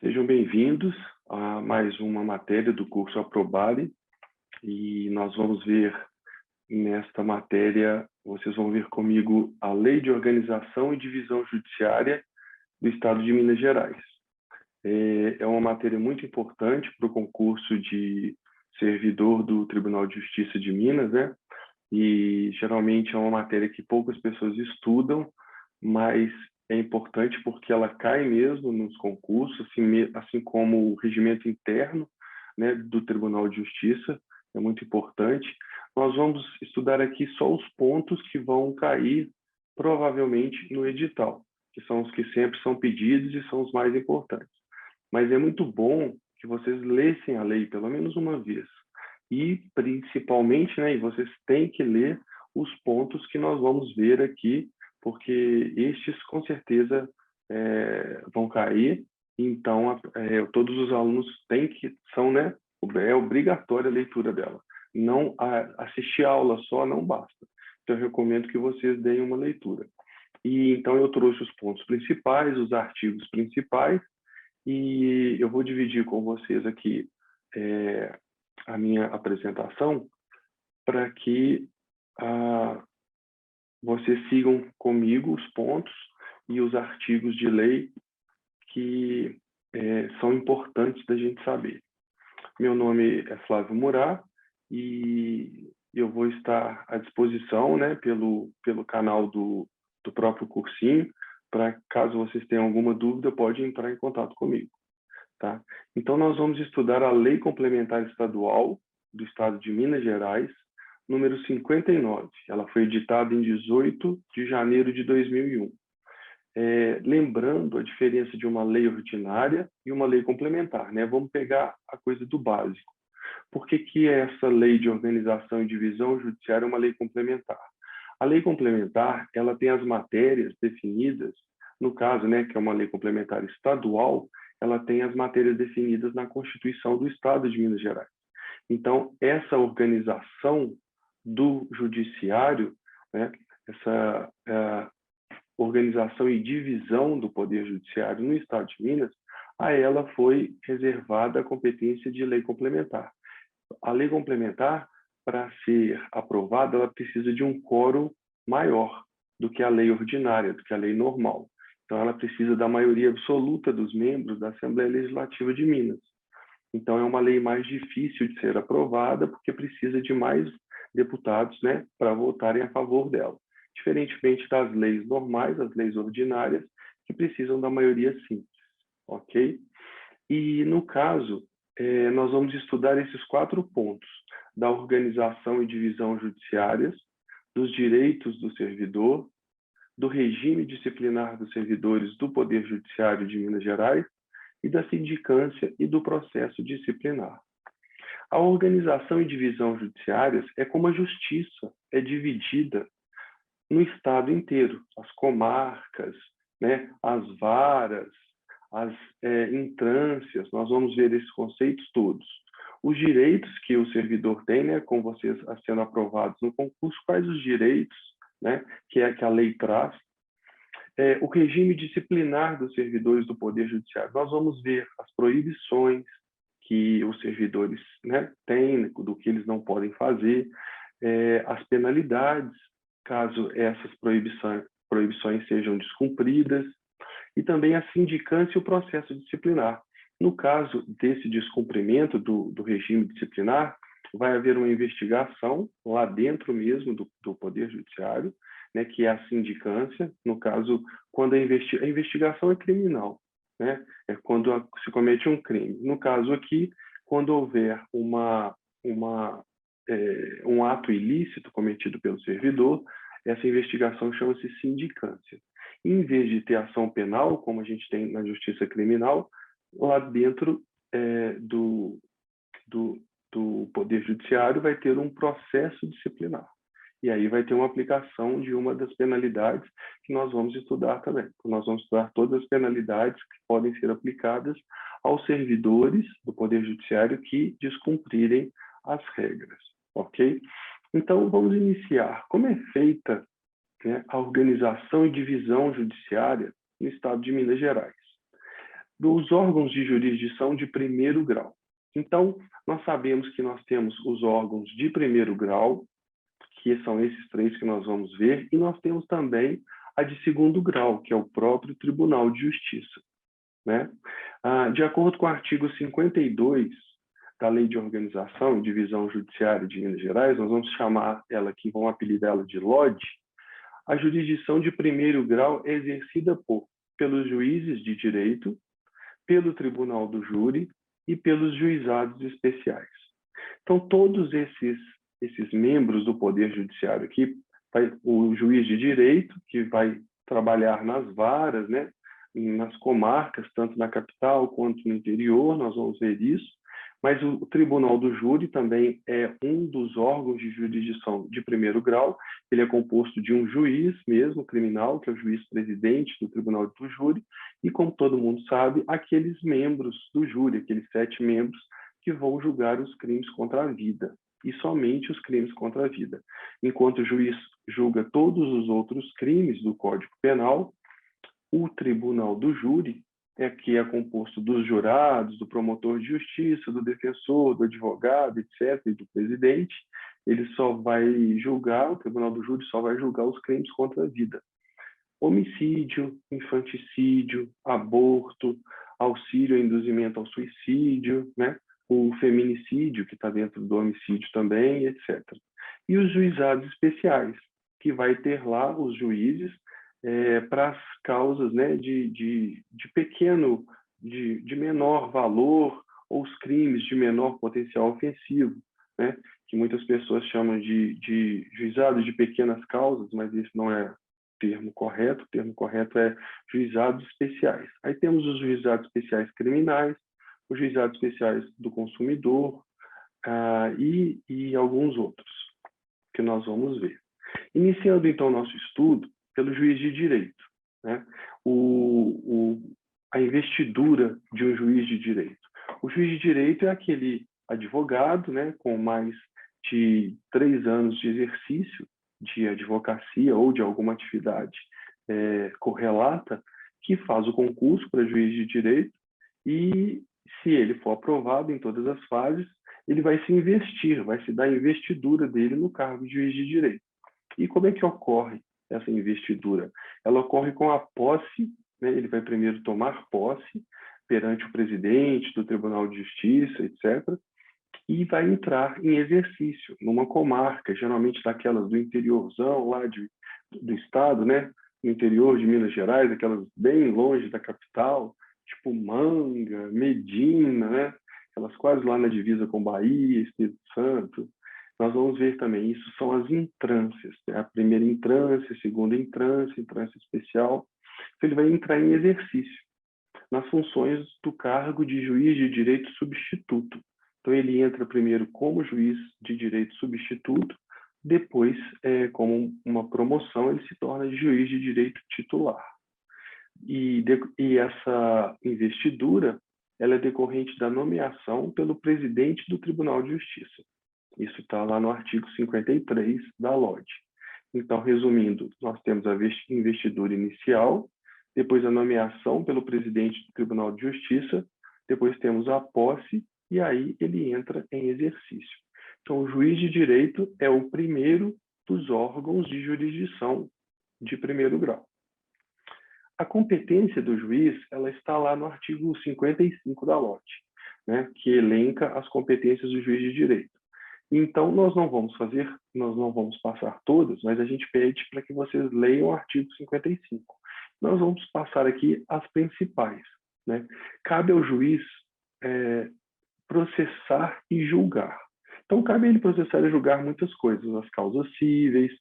Sejam bem-vindos a mais uma matéria do curso Aprobare e nós vamos ver nesta matéria, vocês vão ver comigo a Lei de Organização e Divisão Judiciária do Estado de Minas Gerais. É uma matéria muito importante para o concurso de servidor do Tribunal de Justiça de Minas, né? E geralmente é uma matéria que poucas pessoas estudam, mas é importante porque ela cai mesmo nos concursos, assim como o regimento interno, né, do Tribunal de Justiça, é muito importante. Nós vamos estudar aqui só os pontos que vão cair provavelmente no edital, que são os que sempre são pedidos e são os mais importantes. Mas é muito bom que vocês lessem a lei pelo menos uma vez. E, principalmente, né, vocês têm que ler os pontos que nós vamos ver aqui, porque estes, com certeza, vão cair. Então, todos os alunos têm que, né, é obrigatória a leitura dela. Não assistir a aula só não basta. Então, eu recomendo que vocês deem uma leitura. E, então, eu trouxe os pontos principais, os artigos principais, e eu vou dividir com vocês aqui a minha apresentação para que vocês sigam comigo os pontos e os artigos de lei que são importantes da gente saber. Meu nome é Flávio Murat e eu vou estar à disposição, né, pelo canal do próprio cursinho, para caso vocês tenham alguma dúvida, pode entrar em contato comigo. Tá? Então, nós vamos estudar a Lei Complementar Estadual do Estado de Minas Gerais, número 59. Ela foi editada em 18 de janeiro de 2001. Lembrando a diferença de uma lei ordinária e uma lei complementar, né? Vamos pegar a coisa do básico. Por que essa lei de organização e divisão judiciária é uma lei complementar? A lei complementar, ela tem as matérias definidas, no caso, né, que é uma lei complementar estadual, ela tem as matérias definidas na Constituição do Estado de Minas Gerais. Então, essa organização do judiciário, né, essa organização e divisão do Poder Judiciário no Estado de Minas, a ela foi reservada a competência de lei complementar. A lei complementar, para ser aprovada, ela precisa de um quórum maior do que a lei ordinária, do que a lei normal. Então, ela precisa da maioria absoluta dos membros da Assembleia Legislativa de Minas. Então, é uma lei mais difícil de ser aprovada, porque precisa de mais deputados, né, para votarem a favor dela. Diferentemente das leis normais, as leis ordinárias, que precisam da maioria simples, ok? E, no caso, nós vamos estudar esses 4 pontos, da organização e divisão judiciárias, dos direitos do servidor, do regime disciplinar dos servidores do Poder Judiciário de Minas Gerais e da sindicância e do processo disciplinar. A organização e divisão judiciárias é como a justiça é dividida no Estado inteiro, as comarcas, né, as varas, as intrâncias, nós vamos ver esses conceitos todos. Os direitos que o servidor tem, né, com vocês sendo aprovados no concurso, quais os direitos, né, que a lei traz. O regime disciplinar dos servidores do Poder Judiciário. Nós vamos ver as proibições que os servidores, né, têm, do que eles não podem fazer, as penalidades, caso essas proibições sejam descumpridas, e também a sindicância e o processo disciplinar. No caso desse descumprimento do regime disciplinar, vai haver uma investigação lá dentro mesmo do Poder Judiciário, né, que é a sindicância, no caso, quando a investigação é criminal, né, é quando se comete um crime. No caso aqui, quando houver um ato ilícito cometido pelo servidor, essa investigação chama-se sindicância. Em vez de ter ação penal, como a gente tem na justiça criminal, lá dentro do Poder Judiciário vai ter um processo disciplinar. E aí vai ter uma aplicação de uma das penalidades que nós vamos estudar também. Nós vamos estudar todas as penalidades que podem ser aplicadas aos servidores do Poder Judiciário que descumprirem as regras, ok? Então, vamos iniciar. Como é feita, né, a organização e divisão judiciária no Estado de Minas Gerais? dos órgãos de jurisdição de primeiro grau. Então, nós sabemos que nós temos os órgãos de primeiro grau, que são esses três que nós vamos ver, e nós temos também a de segundo grau, que é o próprio Tribunal de Justiça, né? De acordo com o artigo 52 da Lei de Organização e Divisão Judiciária de Minas Gerais, nós vamos chamar ela aqui, vamos apelidar ela de LOD, a jurisdição de primeiro grau é exercida pelos juízes de direito, pelo Tribunal do Júri e pelos juizados especiais. Então, todos esses membros do Poder Judiciário aqui, o juiz de direito, que vai trabalhar nas varas, né, nas comarcas, tanto na capital quanto no interior, nós vamos ver isso, mas o Tribunal do Júri também é um dos órgãos de jurisdição de primeiro grau. Ele é composto de um juiz mesmo, criminal, que é o juiz-presidente do Tribunal do Júri, e, como todo mundo sabe, aqueles membros do júri, aqueles 7 membros que vão julgar os crimes contra a vida, e somente os crimes contra a vida. Enquanto o juiz julga todos os outros crimes do Código Penal, o Tribunal do Júri que é composto dos jurados, do promotor de justiça, do defensor, do advogado, etc., e do presidente, ele só vai julgar, o Tribunal do Júri só vai julgar os crimes contra a vida. Homicídio, infanticídio, aborto, auxílio ao induzimento ao suicídio, né? O feminicídio, que está dentro do homicídio também, etc. E os juizados especiais, que vai ter lá os juízes para as causas, né, de menor valor, ou os crimes de menor potencial ofensivo, né, que muitas pessoas chamam de juizados de pequenas causas, mas esse não é o termo correto é juizados especiais. Aí temos os juizados especiais criminais, os juizados especiais do consumidor, e alguns outros, que nós vamos ver. Iniciando, então, nosso estudo pelo juiz de direito, né? A investidura de um juiz de direito. O juiz de direito é aquele advogado, né, com mais de 3 anos de exercício de advocacia ou de alguma atividade correlata, que faz o concurso para juiz de direito e, se ele for aprovado em todas as fases, ele vai se investir, vai se dar a investidura dele no cargo de juiz de direito. E como é que ocorre essa investidura? Ela ocorre com a posse, né? Ele vai primeiro tomar posse perante o presidente do Tribunal de Justiça, etc., e vai entrar em exercício numa comarca, geralmente daquelas do interiorzão lá do estado, né? No interior de Minas Gerais, aquelas bem longe da capital, tipo Manga, Medina, né? Aquelas quase lá na divisa com Bahia, Espírito Santo. Nós vamos ver também, isso são as entrâncias, né? A primeira entrância, a segunda entrância, entrância especial. Então, ele vai entrar em exercício nas funções do cargo de juiz de direito substituto. Então, ele entra primeiro como juiz de direito substituto, depois, como uma promoção, ele se torna juiz de direito titular. E essa investidura, ela é decorrente da nomeação pelo presidente do Tribunal de Justiça. Isso está lá no artigo 53 da LOD. Então, resumindo, nós temos a investidura inicial, depois a nomeação pelo presidente do Tribunal de Justiça, depois temos a posse, e aí ele entra em exercício. Então, o juiz de direito é o primeiro dos órgãos de jurisdição de primeiro grau. A competência do juiz, ela está lá no artigo 55 da LOD, né, que elenca as competências do juiz de direito. Então, nós não vamos passar todas, mas a gente pede para que vocês leiam o artigo 55. Nós vamos passar aqui as principais, né? Cabe ao juiz processar e julgar. Então, cabe a ele processar e julgar muitas coisas, as causas cíveis,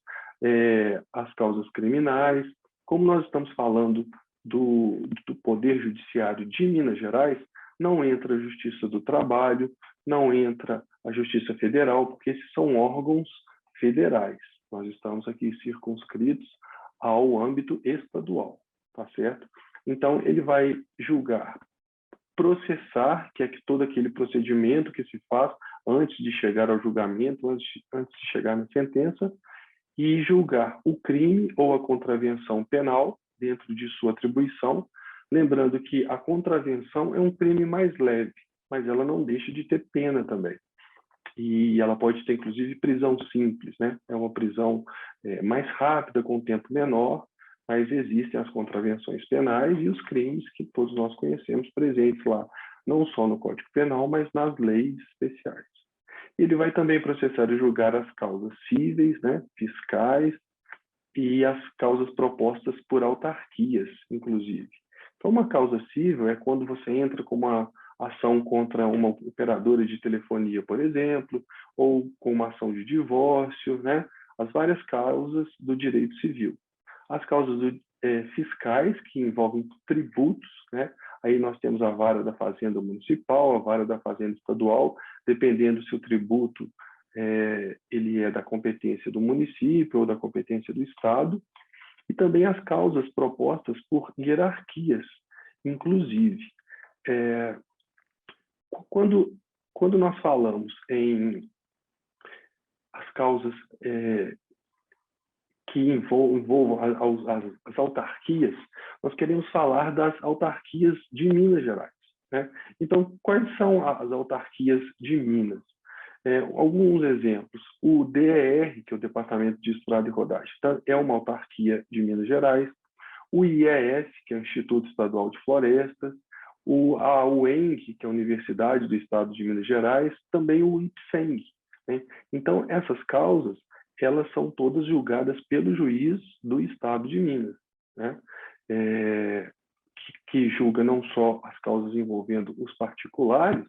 as causas criminais. Como nós estamos falando do Poder Judiciário de Minas Gerais, não entra a Justiça do Trabalho, não entra a Justiça Federal, porque esses são órgãos federais. Nós estamos aqui circunscritos ao âmbito estadual, tá certo? Então, ele vai julgar, processar, que é todo aquele procedimento que se faz antes de chegar ao julgamento, antes de chegar na sentença, e julgar o crime ou a contravenção penal dentro de sua atribuição, Lembrando que a contravenção é um crime mais leve, mas ela não deixa de ter pena também. E ela pode ter, inclusive, prisão simples, né? É uma prisão mais rápida, com tempo menor, mas existem as contravenções penais e os crimes que todos nós conhecemos presentes lá, não só no Código Penal, mas nas leis especiais. Ele vai também processar e julgar as causas cíveis, né, fiscais, e as causas propostas por autarquias, inclusive. Então, uma causa civil é quando você entra com uma ação contra uma operadora de telefonia, por exemplo, ou com uma ação de divórcio, né? As várias causas do direito civil. As causas fiscais, que envolvem tributos, né? Aí nós temos a vara da Fazenda Municipal, a vara da Fazenda Estadual, dependendo se o tributo ele é da competência do município ou da competência do Estado, e também as causas propostas por hierarquias, inclusive. Quando nós falamos em as causas que envolvam as autarquias, nós queremos falar das autarquias de Minas Gerais, né? Então, quais são as autarquias de Minas? Alguns exemplos. O DER, que é o Departamento de Estrada e Rodagem, é uma autarquia de Minas Gerais. O IES, que é o Instituto Estadual de Florestas. A UENG, que é a Universidade do Estado de Minas Gerais. Também o IPSENG, né? Então, essas causas, elas são todas julgadas pelo juiz do Estado de Minas, né? Que julga não só as causas envolvendo os particulares,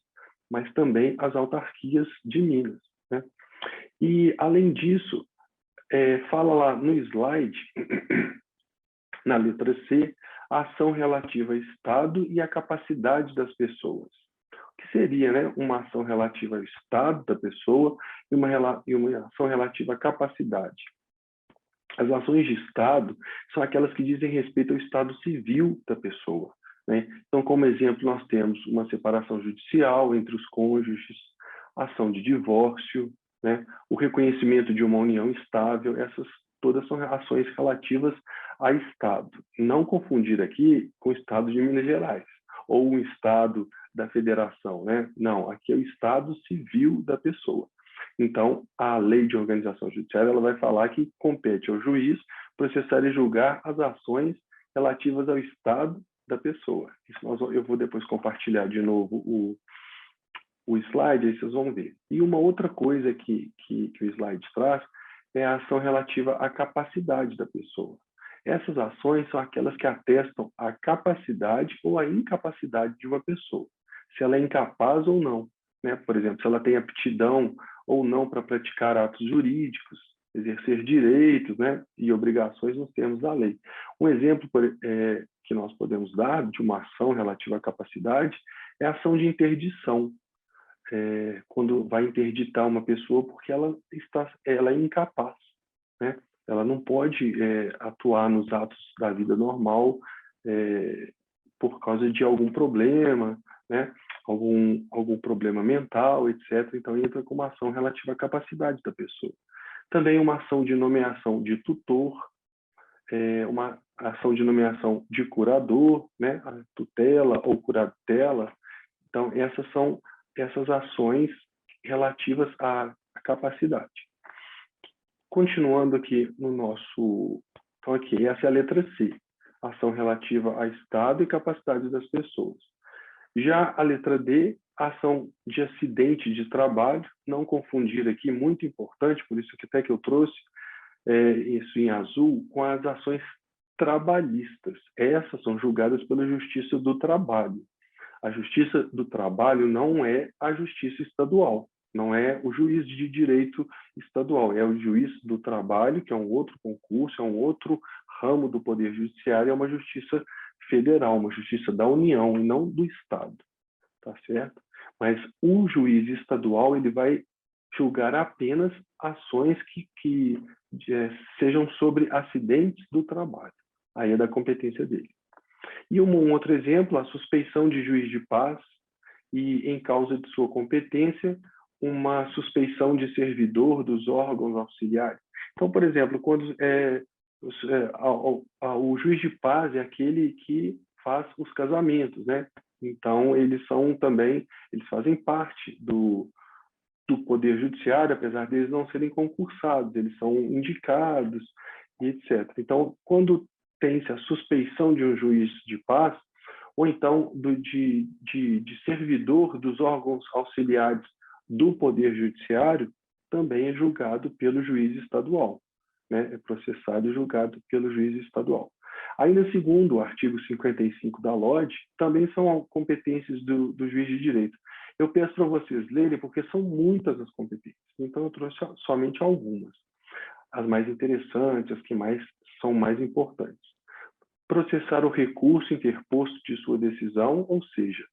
mas também as autarquias de Minas, né? E, além disso, fala lá no slide, na letra C, a ação relativa ao Estado e à capacidade das pessoas. O que seria, né, uma ação relativa ao Estado da pessoa e uma ação relativa à capacidade? As ações de Estado são aquelas que dizem respeito ao estado civil da pessoa, né? Então, como exemplo, nós temos uma separação judicial entre os cônjuges, ação de divórcio, né? O reconhecimento de uma união estável, essas todas são ações relativas a Estado. Não confundir aqui com o Estado de Minas Gerais ou o Estado da Federação, né? Não, aqui é o estado civil da pessoa. Então, a lei de organização judiciária ela vai falar que compete ao juiz processar e julgar as ações relativas ao estado da pessoa. Eu vou depois compartilhar de novo o slide, aí vocês vão ver. E uma outra coisa que o slide traz é a ação relativa à capacidade da pessoa. Essas ações são aquelas que atestam a capacidade ou a incapacidade de uma pessoa, se ela é incapaz ou não, né? Por exemplo, se ela tem aptidão ou não para praticar atos jurídicos, exercer direitos, né, e obrigações nos termos da lei. Um exemplo que nós podemos dar de uma ação relativa à capacidade é a ação de interdição, quando vai interditar uma pessoa porque ela é incapaz, né? Ela não pode atuar nos atos da vida normal por causa de algum problema, né? Algum problema mental, etc. Então, entra com uma ação relativa à capacidade da pessoa. Também uma ação de nomeação de tutor, uma ação de nomeação de curador, né? A tutela ou curatela. Então, essas são essas ações relativas à capacidade. Continuando aqui no nosso... Então, aqui, essa é a letra C, ação relativa a Estado e capacidade das pessoas. Já a letra D, ação de acidente de trabalho, não confundir aqui, muito importante, por isso que até que eu trouxe isso em azul, com as ações trabalhistas. Essas são julgadas pela Justiça do Trabalho. A Justiça do Trabalho não é a Justiça Estadual, não é o juiz de direito estadual, é o juiz do trabalho, que é um outro concurso, é um outro ramo do Poder Judiciário, é uma justiça federal, uma justiça da União e não do Estado, tá certo? Mas o juiz estadual ele vai julgar apenas ações que sejam sobre acidentes do trabalho, aí é da competência dele. E um outro exemplo, a suspeição de juiz de paz e, em causa de sua competência, uma suspeição de servidor dos órgãos auxiliares. Então, por exemplo, quando o juiz de paz é aquele que faz os casamentos, né? Então, eles são também, eles fazem parte do Poder Judiciário, apesar deles não serem concursados, eles são indicados e etc. Então, quando tem-se a suspeição de um juiz de paz, ou então de servidor dos órgãos auxiliares do Poder Judiciário, também é julgado pelo juiz estadual, né? É processado e julgado pelo juiz estadual. Ainda segundo o artigo 55 da LODE, também são competências do juiz de direito. Eu peço para vocês lerem, porque são muitas as competências, então eu trouxe somente algumas, as mais interessantes, as que são mais importantes. Processar o recurso interposto de sua decisão, ou seja,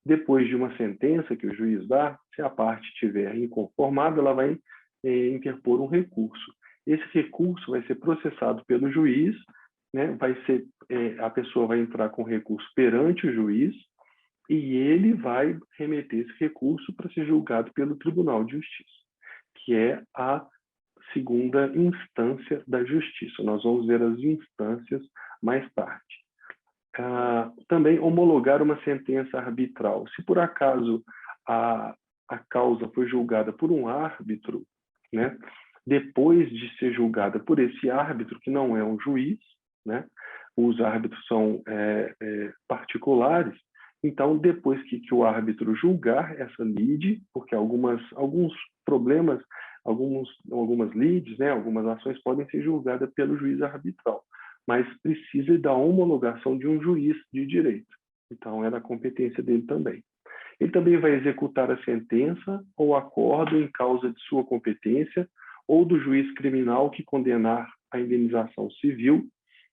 depois de uma sentença que o juiz dá, se a parte estiver inconformada, ela vai interpor um recurso. Esse recurso vai ser processado pelo juiz, né? A pessoa vai entrar com recurso perante o juiz e ele vai remeter esse recurso para ser julgado pelo Tribunal de Justiça, que é a segunda instância da justiça. Nós vamos ver as instâncias mais tarde. Também homologar uma sentença arbitral. Se por acaso a causa foi julgada por um árbitro, né, depois de ser julgada por esse árbitro, que não é um juiz, né, os árbitros são particulares, então depois que o árbitro julgar essa lide, porque alguns problemas, algumas lides, né, algumas ações podem ser julgadas pelo juiz arbitral, mas precisa da homologação de um juiz de direito. Então, é da competência dele também. Ele também vai executar a sentença ou acordo em causa de sua competência ou do juiz criminal que condenar a indenização civil.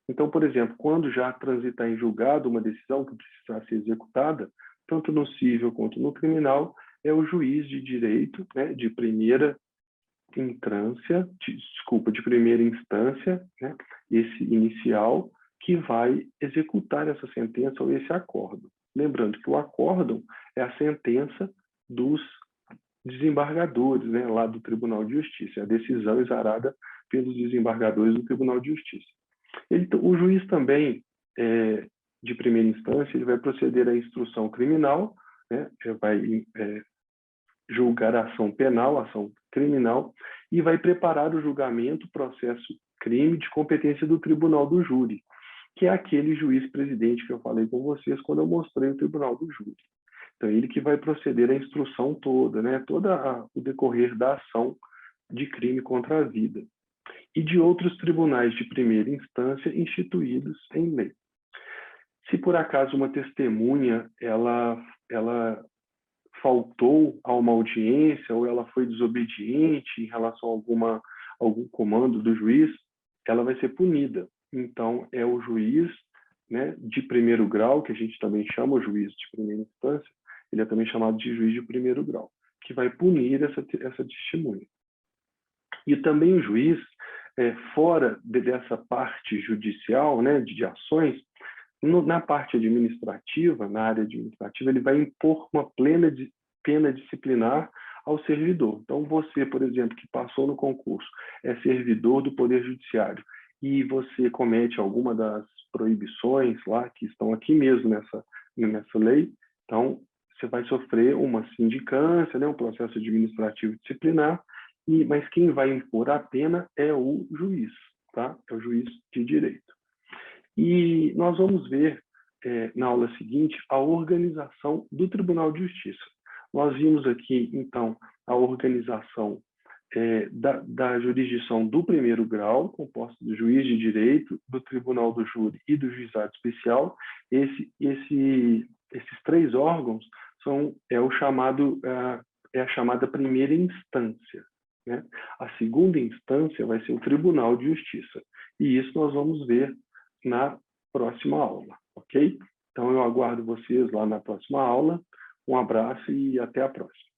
Então, por exemplo, quando já transitar em julgado uma decisão que precisa ser executada, tanto no civil quanto no criminal, é o juiz de direito, né, de primeira instância, né, esse inicial, que vai executar essa sentença ou esse acórdão. Lembrando que o acórdão é a sentença dos desembargadores, né, lá do Tribunal de Justiça, a decisão exarada pelos desembargadores do Tribunal de Justiça. O juiz também, de primeira instância, ele vai proceder à instrução criminal, né, vai julgar a ação penal, a ação criminal, e vai preparar o julgamento, processo crime de competência do tribunal do júri, que é aquele juiz-presidente que eu falei com vocês quando eu mostrei o tribunal do júri. Então, ele que vai proceder à instrução toda, né, o decorrer da ação de crime contra a vida. E de outros tribunais de primeira instância instituídos em lei. Se por acaso uma testemunha ela faltou a uma audiência ou ela foi desobediente em relação a algum comando do juiz, ela vai ser punida. Então, é o juiz, né, de primeiro grau, que a gente também chama o juiz de primeira instância, ele é também chamado de juiz de primeiro grau, que vai punir essa testemunha. E também o juiz, fora dessa parte judicial, né, de ações, na parte administrativa, na área administrativa, ele vai impor uma pena disciplinar ao servidor. Então, você, por exemplo, que passou no concurso, é servidor do Poder Judiciário, e você comete alguma das proibições lá, que estão aqui mesmo nessa lei, então, você vai sofrer uma sindicância, né, um processo administrativo disciplinar, mas quem vai impor a pena é o juiz, tá? É o juiz de direito. E nós vamos ver, na aula seguinte, a organização do Tribunal de Justiça. Nós vimos aqui, então, a organização da jurisdição do primeiro grau, composta do juiz de direito, do tribunal do júri e do juizado especial. Esses três órgãos é a chamada primeira instância, né? A segunda instância vai ser o Tribunal de Justiça. E isso nós vamos ver na próxima aula, ok? Então, eu aguardo vocês lá na próxima aula. Um abraço e até a próxima.